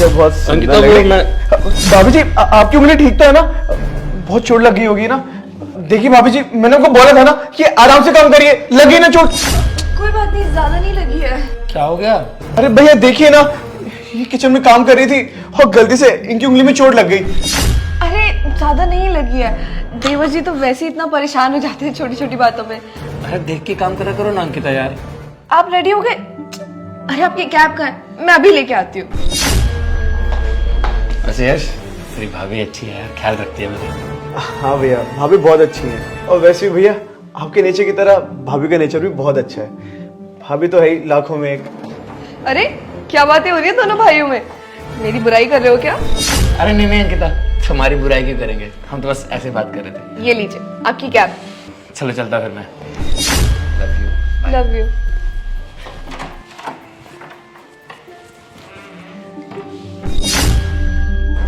मुझे बहुत अंकिता सुंदर लग वो रही है। मैं भाभी जी आपकी उंगली ठीक तो है ना? बहुत चोट लगी होगी ना? देखिए भाभी जी मैंने उनको बोला था ना कि आराम से काम करिए, लगी ना चोट? कोई बात नहीं, ज्यादा नहीं लगी है। क्या हो गया? अरे भैया देखिए ना, ये किचन में काम कर रही थी और गलती से इनकी उंगली में चोट लग गई। अरे ज्यादा नहीं लगी है। देवर जी तो वैसे ही इतना परेशान हो जाते हैं छोटी छोटी बातों पे। अरे देख के काम करा करो ना अंकिता यार। आप रेडी हो गए? अरे आपकी कैब कहाँ है? मैं अभी लेके आती हूँ। वैसे यश तेरी भाभी अच्छी है यार, ख्याल रखती है मेरा। हाँ भैया भाभी बहुत अच्छी हैं, और वैसे भी भैया आपके नेचर की तरह भाभी का नेचर भी बहुत अच्छा है। भाभी तो है ही लाखों में एक। अरे क्या बातें हो रही है दोनों भाइयों में? मेरी बुराई कर रहे हो क्या? अरे नहीं नहीं अंकिता, तुम्हारी बुराई क्यों करेंगे, हम तो बस ऐसे बात कर रहे थे। ये लीजिए आपकी कैब। चलो चलता फिर मैं। Love you. Love you.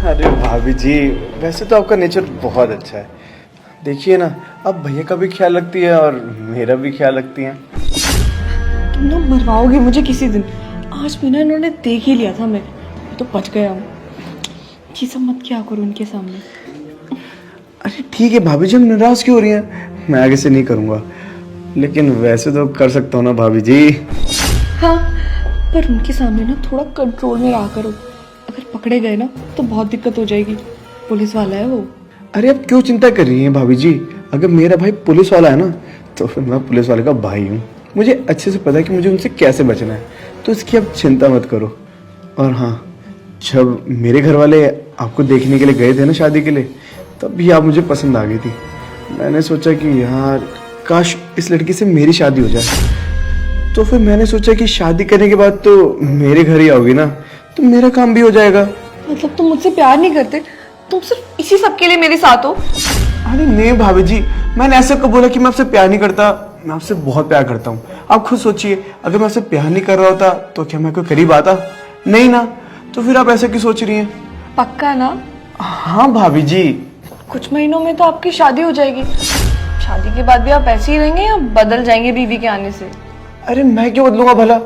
अरे भाभी जी वैसे तो आपका नेचर बहुत अच्छा है। देखिए ना, आप भैया का भी ख्याल रखती है और मेरा भी ख्याल रखती हैं। तुम ना मरवाओगे मुझे किसी दिन। आज भी ना इन्होंने देख ही लिया था, मैं तो बच गया हूँ। ये सब मत क्या करो उनके सामने। अरे ठीक है भाभी जी, हम नाराज क्यों हो रही हैं? मैं आगे से नहीं करूँगा, लेकिन वैसे तो कर सकता हूँ ना भाभी जी। हाँ, पर उनके सामने ना थोड़ा कंट्रोल में रहा करो। अगर पकड़े गए ना तो बहुत दिक्कत हो जाएगी। पुलिस वाला है वो। अरे आप क्यों चिंता कर रही हैं भाभी जी? अगर मेरा भाई पुलिस वाला है ना, तो फिर मैं पुलिस वाले का भाई हूँ। मुझे अच्छे से पता है कि मुझे उनसे कैसे बचना है, तो इसकी आप चिंता मत करो। और हाँ, जब मेरे घर वाले आपको देखने के लिए गए थे ना शादी के लिए, तब भी आप मुझे पसंद आ गई थी। मैंने सोचा कि यार काश इस लड़की से मेरी शादी हो जाए। तो फिर मैंने सोचा कि शादी करने के बाद तो मेरे घर ही आओगी ना, तो मेरा काम भी हो जाएगा। मतलब तुम मुझसे प्यार नहीं करते? तुम सिर्फ इसी सब के लिए मेरे साथ हो? अरे नहीं भाभी जी, मैंने ऐसे कब बोला कि मैं आपसे प्यार नहीं करता? मैं आपसे बहुत प्यार करता हूँ। आप खुद सोचिए, अगर मैं आपसे प्यार नहीं कर रहा होता तो क्या मैं कोई करीब आता? नहीं ना, तो फिर आप ऐसे क्यों सोच रही हैं? पक्का ना? हाँ भाभी जी। कुछ महीनों में तो आपकी शादी हो जाएगी। शादी के बाद भी आप ऐसे ही रहेंगे या बदल जाएंगे बीवी के आने से? अरे मैं क्यों बदलूंगा भला?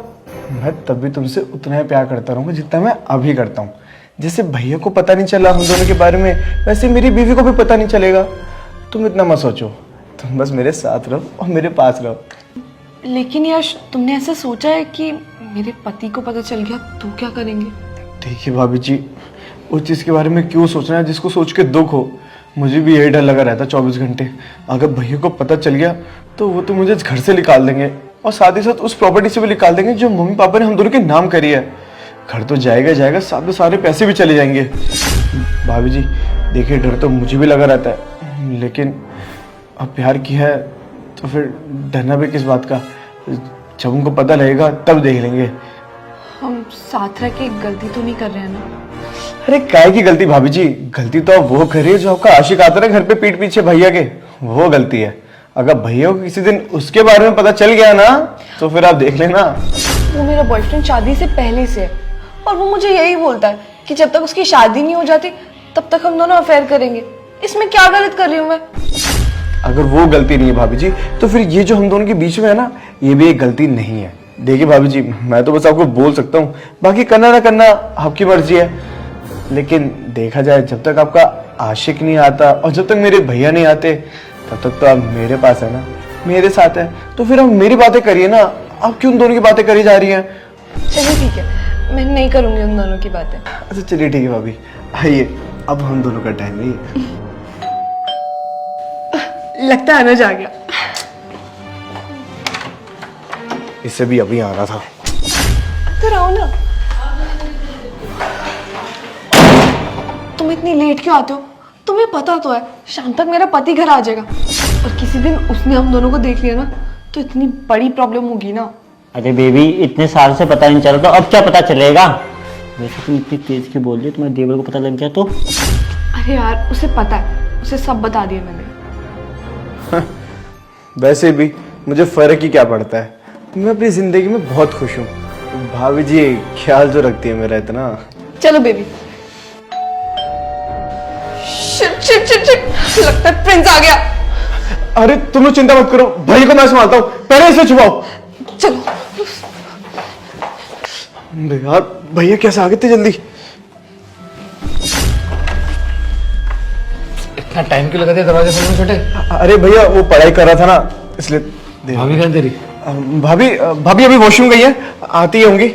मैं तब भी तुमसे उतना ही प्यार करता रहूंगा जितना मैं अभी करता हूँ। जैसे भैया को पता नहीं चला हम दोनों के बारे में, वैसे मेरी बीवी को भी पता नहीं चलेगा। तुम इतना मत सोचो, तुम बस मेरे साथ रहो और मेरे पास रहो। लेकिन यश, तुमने ऐसा सोचा है कि मेरे पति को पता चल गया तो क्या करेंगे? देखिए भाभी जी, उस चीज़ के बारे में क्यों सोचना है जिसको सोच के दुख हो। मुझे भी यही डर लगा रहता 24 घंटे। अगर भैया को पता चल गया तो वो तो मुझे घर से निकाल देंगे, और साथ ही साथ उस प्रॉपर्टी से भी निकाल देंगे जो मम्मी पापा ने हम दोनों के नाम करी है। घर तो जाएगा जाएगा, साथ में सारे पैसे भी चले जाएंगे। भाभी जी देखिए, डर तो मुझे भी लगा रहता है, लेकिन अब प्यार किया है तो फिर डरना भी किस बात का? जब उनको पता लगेगा तब देख लेंगे। हम साथ रह के गलती तो नहीं कर रहे हैं ना? अरे काय की गलती भाभी जी? गलती तो आप वो करिए जो आपका आशिक आता है घर पे पीठ पीछे भैया के, वो गलती है। अगर भैया को किसी दिन उसके बारे में पता चल गया ना, तो फिर आप देख लेना। वो मेरा बॉयफ्रेंड शादी से पहले से है, और वो मुझे यही बोलता है कि जब तक उसकी शादी नहीं हो जाती तब तक हम दोनों अफेयर करेंगे। इसमें क्या गलत कर रही हूँ मैं? अगर वो गलती नहीं है भाभी जी, तो फिर ये जो हम दोनों के बीच में है ना, ये भी एक गलती नहीं है। देखिए भाभी जी, मैं तो बस आपको बोल सकता हूँ, बाकी करना ना करना आपकी मर्जी है। लेकिन देखा जाए, जब तक आपका आशिक नहीं आता और जब तक मेरे भैया नहीं आते, तब तक तो आप मेरे पास है ना, मेरे साथ है। तो फिर आप मेरी बातें करिए ना, आप क्यों उन दोनों की बातें करी जा रही हैं? चलिए ठीक है, मैं नहीं करूंगी उन दोनों की बातें। अच्छा चलिए ठीक है भाभी, आइए अब हम दोनों का टाइम नहीं है। लगता है अनुज आ गया। इससे भी अभी आना था। तो आओ ना। तुम इतनी लेट क्यों आते हो? तुम्हें पता तो है शाम तक मेरा पति घर आ जाएगा, और किसी दिन उसने हम दोनों को देख लिया ना तो इतनी बड़ी प्रॉब्लम होगी ना। अरे बेबी, इतने साल से पता नहीं चला तो अब क्या पता चलेगा? वैसे तुम इतनी तेज क्यों बोल रही हो? तुम्हारे देवर को पता लग गया तो? अरे यार उसे पता है, उसे सब बता दिया मैंने। वैसे भी मुझे फर्क ही क्या पड़ता है, मैं अपनी जिंदगी में बहुत खुश हूँ। भाभी जी ख्याल जो रखती है मेरा इतना। चलो baby. Shit shit shit shit, लगता है प्रिंस आ गया। अरे तुम लोग चिंता मत करो, भाई को मैं संभालता हूँ, पहले इसे छुपाओ। चलो। यार भैया कैसे आ गए इतनी जल्दी? इतना टाइम क्यों लगा दिया दरवाजे खोलने में छोटे? अरे भैया वो पढ़ाई कर रहा था ना, इसलिए भाभी कहाँ तेरी? भाभी भाभी अभी वॉशरूम गई है, आती होंगी।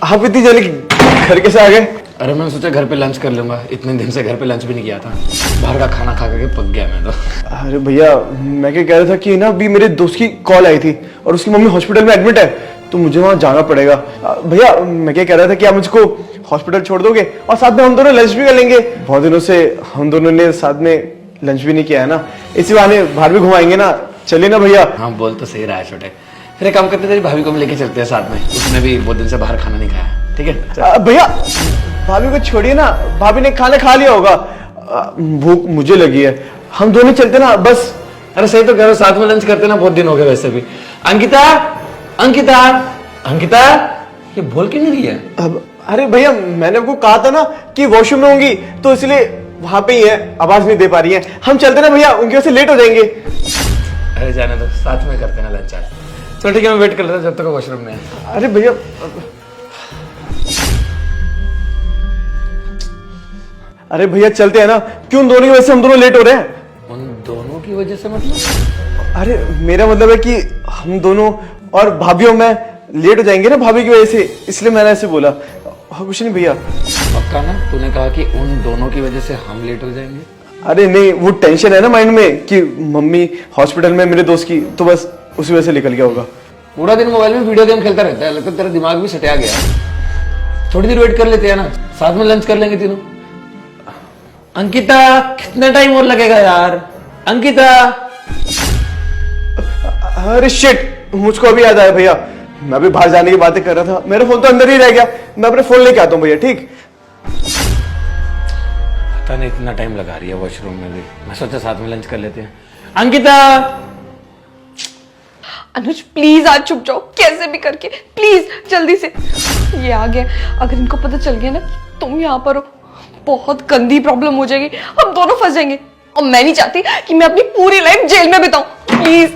आप इतनी जल्दी घर कैसे आ गए? अरे मैंने सोचा घर पे लंच कर लूंगा, इतने दिन से घर पे लंच भी नहीं किया था, बाहर का खाना खा के पक गया मैं तो। अरे भैया मैं क्या कह रहा था कि ना अभी मेरे दोस्त की कॉल आई थी और उसकी मम्मी हॉस्पिटल में एडमिट है, तो मुझे वहां जाना पड़ेगा। भैया मैं क्या कह रहा था कि आप मुझको हॉस्पिटल छोड़ दोगे और साथ में हम दोनों लंच भी कर लेंगे। बहुत दिनों से हम दोनों ने साथ में लंच भी नहीं किया है ना, इसी बहाने बाहर भी घुमाएंगे ना। चलिए ना भैया। हाँ बोल तो सही रहा है छोटे। फिर एक काम करते तेरी भाभी को हम लेके चलते हैं साथ में, उसने भी बहुत दिन से बाहर खाना नहीं खाया, ठीक है? भैया भाभी को छोड़िए ना, भाभी ने खाना खा लिया होगा, भूख मुझे लगी है, हम दोनों चलते ना बस। अरे सही तो कह रहे हो, साथ में लंच करते ना, बहुत दिन हो गए वैसे भी। अंकिता, अंकिता, अंकिता, ये बोल क्यों नहीं रही है? अरे भैया मैंने आपको कहा था ना कि वॉशरूम में होंगी, तो इसलिए वहां पे ही है, आवाज नहीं दे पा रही है। हम चलते ना भैया, उनकी वजह से लेट हो जाएंगे। अरे जाने दो, साथ में करते ना लंच आज। चलो ठीक है, मैं वेट कर लेता हूँ जब तक वॉशरूम में है। अरे भैया अरे भैया चलते हैं ना, क्यों उन दोनों की वजह से हम दोनों लेट हो रहे हैं? उन दोनों की वजह से मतलब? अरे मेरा मतलब है कि हम दोनों और भाभी और मैं लेट हो जाएंगे ना भाभी की वजह से, इसलिए मैंने ऐसे बोला। और कुछ नहीं भैया। पक्का ना? तूने कहा कि उन दोनों की वजह से हम लेट हो जाएंगे? अरे नहीं, वो टेंशन है ना माइंड में कि मम्मी हॉस्पिटल में मेरे दोस्त की, तो बस उसी वजह से निकल गया होगा। पूरा दिन मोबाइल में वीडियो गेम खेलता रहता है, लगता है तेरा दिमाग भी सटिया गया। थोड़ी देर वेट कर लेते हैं ना, साथ में लंच कर लेंगे तीनों। अंकिता कितना टाइम और लगेगा यार? अंकिता। अरे शिट, मुझको अभी याद आया भैया, मैं भी बाहर जाने की बातें कर रहा था, मेरा फोन तो अंदर ही रह गया। मैं अपने फोन लेके आता हूँ भैया, ठीक? पता नहीं इतना टाइम लगा रही है वॉशरूम में भी, मैं सोचा साथ में लंच कर लेते हैं। अंकिता। अनुज प्लीज आज छुप जाओ, कैसे भी करके प्लीज जल्दी से। ये आ गया, अगर इनको पता चल गया ना तुम यहाँ पर हो, बहुत गंदी प्रॉब्लम हो जाएगी, हम दोनों फंस जाएंगे। और मैं नहीं चाहती कि मैं अपनी पूरी लाइफ जेल में बिताऊं, प्लीज।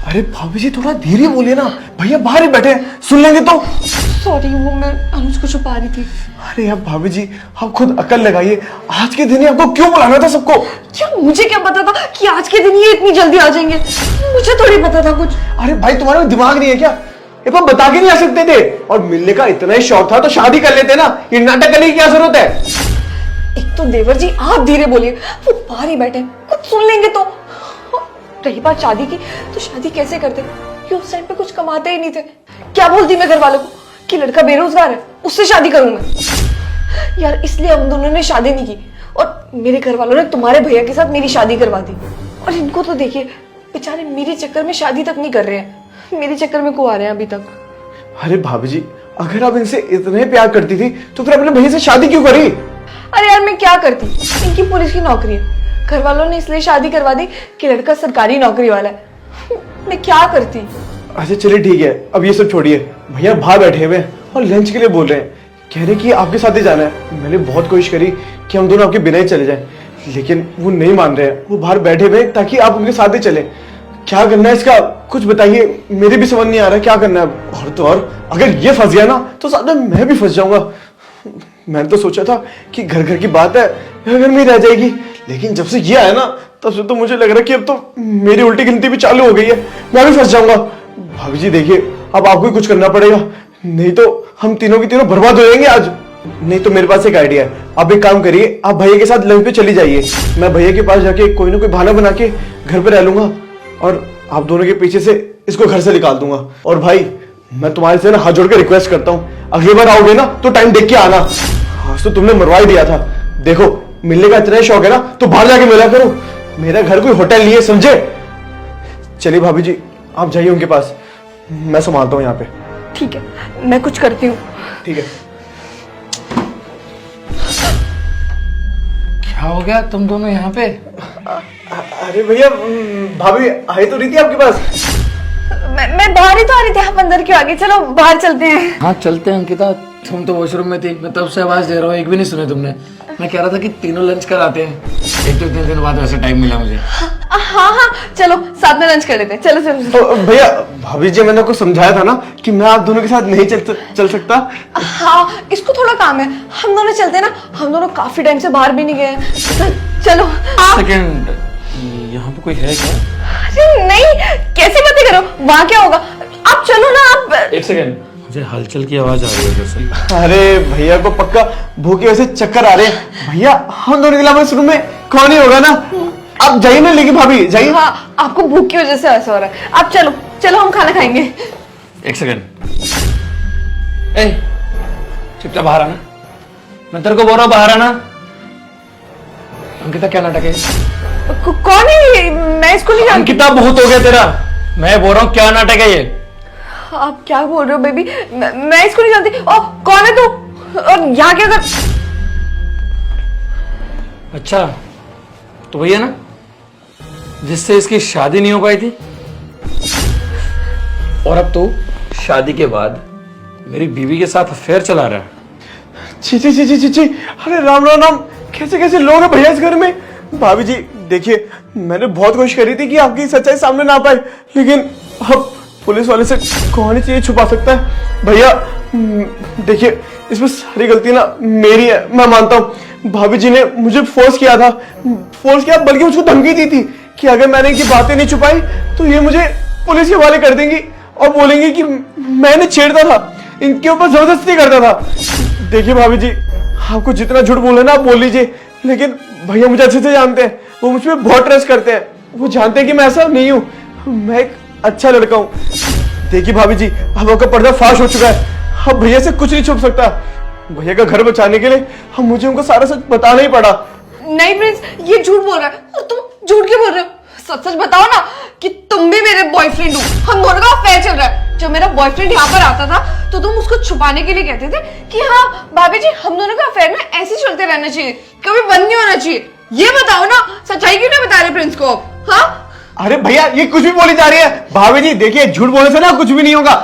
अरे भाभी जी थोड़ा धीरे बोलिए ना, भैया बाहर ही बैठे हैं, सुन लेंगे तो। सॉरी, वो मैं अनुज को छुपा रही थी। अरे अब भाभी जी आप खुद अकल लगाइए, आज के दिन ही आपको क्यों बुलाना था सबको? क्या मुझे क्या पता था कि आज के दिन ये इतनी जल्दी आ जाएंगे? मुझे थोड़ी पता था कुछ। अरे भाई तुम्हारे में दिमाग नहीं है क्या? एक बार बता के नहीं आ सकते थे? और मिलने का इतना ही शौक था तो शादी कर लेते ना, ये नाटक करने की क्या जरूरत है? एक तो देवर जी आप धीरे बोलिए, वो बाहर ही बैठे हैं, कुछ सुन लेंगे तो। रही बात शादी की, तो शादी कैसे करते? ये उस टाइम पे कुछ कमाते ही नहीं थे। क्या बोलती मैं घर वालों को कि लड़का बेरोजगार है, उससे शादी करूं मैं? यार इसलिए हम दोनों ने शादी नहीं की, और मेरे घर वालों ने तुम्हारे भैया के साथ मेरी शादी करवा दी। और इनको तो देखिए, बेचारे मेरे चक्कर में शादी तक नहीं कर रहे हैं, मेरे चक्कर में को आ रहे हैं अभी तक। अरे भाभी जी अगर आप इनसे इतने प्यार करती थी तो फिर अपने भैया से शादी क्यों करी? अरे यार मैं क्या करती, इनकी पुलिस की नौकरी है, घर वालों ने इसलिए शादी करवा दी कि लड़का सरकारी नौकरी वाला है। मैं क्या करती? अच्छा चलिए ठीक है, अब ये सब छोड़िए। भैया बाहर बैठे हुए हैं और लंच के लिए बोल रहे हैं, कह रहे कि आपके साथ ही जाना है। मैंने बहुत कोशिश करी कि हम दोनों आपके बिना ही चले जाएं, लेकिन वो नहीं मान रहे हैं, वो बाहर बैठे हुए हैं ताकि आप उनके साथ ही चले। क्या करना है इसका कुछ बताइए, मेरे भी समझ नहीं आ रहा क्या करना है। और तो और अगर ये फंस गया ना तो साथ में मैं भी फंस जाऊंगा। मैंने तो सोचा था कि घर घर की बात है, घर में ही रह जाएगी, लेकिन जब से ये आया ना तब से तो मुझे लग रहा है कि अब तो मेरी उल्टी गिनती भी चालू हो गई है, मैं भी फंस जाऊंगा। भाभी जी देखिए अब आपको ही कुछ करना पड़ेगा, नहीं तो हम तीनों की तीनों बर्बाद हो जाएंगे आज। नहीं तो मेरे पास एक आइडिया है, आप एक काम करिए, आप भैया के साथ लंच पे चली जाइए, मैं भैया के पास जाके कोई ना कोई बहाना बना के घर पे रह लूंगा और आप दोनों के पीछे से इसको घर से निकाल दूंगा। और भाई मैं तुम्हारे से ना हाथ जोड़ के रिक्वेस्ट करता हूँ, अगली बार आओगे ना तो टाइम देख के आना। आज तो तुमने मरवा ही दिया था, देखो मिलने का इतना शौक है ना तो बाहर जाके मिला करो, मेरा घर कोई होटल नहीं है समझे। चलिए भाभी जी आप जाइए उनके पास, मैं संभालता हूँ यहाँ पे। ठीक है मैं कुछ करती हूँ। ठीक है। क्या हो गया तुम दोनों यहाँ पे? अरे भैया भाभी आई तो रही थी आपके पास। मैं बाहर ही तो आ रही थी, आप अंदर क्यों आ गए? चलो बाहर चलते हैं। हाँ चलते हैं अंकिता, तुम तो वॉशरूम में थी, मैं तब से आवाज दे रहा हूँ, एक भी नहीं सुने तुमने। मैं कह रहा था कि तीनों लंच कराते हैं, एक तो इतने दिन बाद वैसे टाइम मिला मुझे। हाँ हाँ चलो साथ में लंच कर लेते हैं, चलो चलो तो भैया भाभी जी मैंने आपको समझाया था ना कि मैं आप दोनों के साथ नहीं चल सकता। हाँ इसको थोड़ा काम है, हम दोनों चलते हैं ना, हम दोनों काफी टाइम से बाहर भी नहीं गए हैं। चलो आप। सेकंड, यहाँ पे कोई है क्या? अरे नहीं, कैसी बातें करो, वहाँ क्या होगा, आप चलो ना आप। एक सेकंड, मुझे हलचल की आवाज आ रही है दरअसल। अरे भैया को पक्का भूख की वजह से चक्कर आ रहे हैं। भैया हम दोनों के अलावा इस रूम में कौन ही होगा ना। आप जाइए ना, लेकिन भाभी जाइए। हाँ आपको भूख की वजह से ऐसा हो रहा है, आप चलो चलो हम खाना खाएंगे। एक सेकंड, ए चुपचाप बाहर आना, मैं तेरे को बोल रहा हूँ बाहर आना। अंकिता क्या नाटक है? कौन है ये? मैं इसको नहीं जानती। अंकिता बहुत हो गया तेरा, मैं बोल रहा हूँ क्या नाटक है ये? आप क्या बोल रहे हो बेबी, मैं इसको नहीं जानती। और कौन है तू, और यहाँ क्या कर? अच्छा तो वही है ना जिससे इसकी शादी नहीं हो पाई थी, और अब तो शादी के बाद मेरी बीवी के साथ अफेयर चला रहा है। छी छी छी छी छी छी। अरे राम राम राम, कैसे कैसे लोग हैं भैया इस घर में। भाभी जी देखिए, मैंने बहुत कोशिश करी थी कि आपकी सच्चाई सामने ना पाए, लेकिन अब पुलिस वाले से कौन ही चीज छुपा सकता है। भैया देखिए, इसमें सारी गलती ना मेरी है, मैं मानता हूँ। भाभी जी ने मुझे फोर्स किया था, बल्कि मुझको धमकी दी थी कि अगर मैंने इनकी बातें नहीं छुपाई तो ये मुझे पुलिस के हवाले कर देंगी और बोलेंगे कि मैंने छेड़ता था, इनके ऊपर जबरदस्ती करता था। देखिए भाभी जी, आपको जितना झूठ बोले ना आप बोल लीजिए, लेकिन भैया मुझे अच्छे से जानते हैं, वो मुझ पर बहुत ट्रस्ट करते हैं, वो जानते हैं कि मैं ऐसा नहीं हूँ, मैं एक अच्छा लड़का हूँ। देखिए भाभी जी, अब आपका पर्दा फाश हो चुका है, अब भैया से कुछ नहीं छुप सकता। भैया का घर बचाने के लिए हम मुझे उनको सारा सच बताना ही पड़ा। नहीं प्रिंस, ये झूठ बोल रहा है, तुम झूठ क्यों बोल रहे हो? सच सच बताओ ना कि तुम भी मेरे बॉयफ्रेंड हो, हम दोनों का अफेयर चल रहा है। जब मेरा बॉयफ्रेंड यहाँ पर आता था तो तुम उसको छुपाने के लिए कहते थे कि हाँ भाभी जी हम दोनों का अफेयर ना ऐसे ही चलते रहना चाहिए, कभी बंद नहीं होना चाहिए। ये बताओ ना, सच्चाई क्यों नहीं बता रहे प्रिंस को? हाँ अरे भैया ये कुछ भी बोली जा रही है। भाभी जी देखिए, झूठ बोलने से ना कुछ भी नहीं होगा।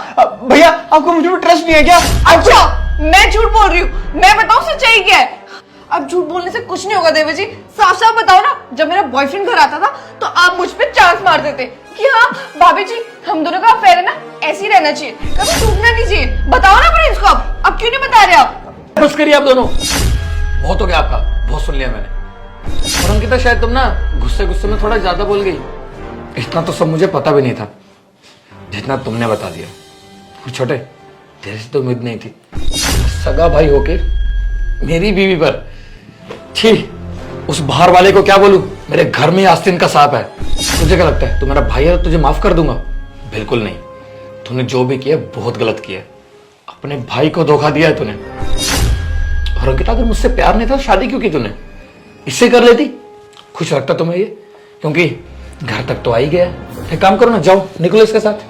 भैया आपको मुझ पर ट्रस्ट नहीं है क्या? अच्छा मैं झूठ बोल रही हूँ, मैं बताऊँ सच्चाई क्या है? अब झूठ बोलने से कुछ नहीं होगा देवर जी, साफ साफ बताओ ना। जब मेरा बॉयफ्रेंड घर आता था तो आप मुझ पे चांस मार देते कि हाँ भाभी जी हम दोनों का अफेयर है ना, ऐसे ही रहना चाहिए, कभी टूटना नहीं चाहिए। बताओ ना प्रिंस को, अब क्यों नहीं बता रहे आप? बस करिए आप दोनों, बहुत हो गया आपका, बहुत सुन लिया मैंने। और अंकिता शायद तुम ना गुस्से गुस्से में थोड़ा ज्यादा बोल गई। इतना तो सब मुझे पता भी नहीं था जितना तुमने बता दिया। और छोटे, तेरे से तो उम्मीद नहीं थी, सगा भाई होके मेरी बीवी पर। छी, उस बाहर वाले को क्या बोलूं, मेरे घर में आस्तीन का सांप है। तुझे क्या लगता है तू मेरा भाई है तो तुझे माफ कर दूंगा? बिल्कुल नहीं, तूने जो भी किया बहुत गलत किया, अपने भाई को धोखा दिया है तूने। और अंकिता अगर मुझसे प्यार नहीं था शादी क्यों की तूने? इससे कर लेती, खुश रखता तुम्हें ये, क्योंकि घर तक तो आ ही गया। एक काम करो ना, जाओ निकलो इसके साथ।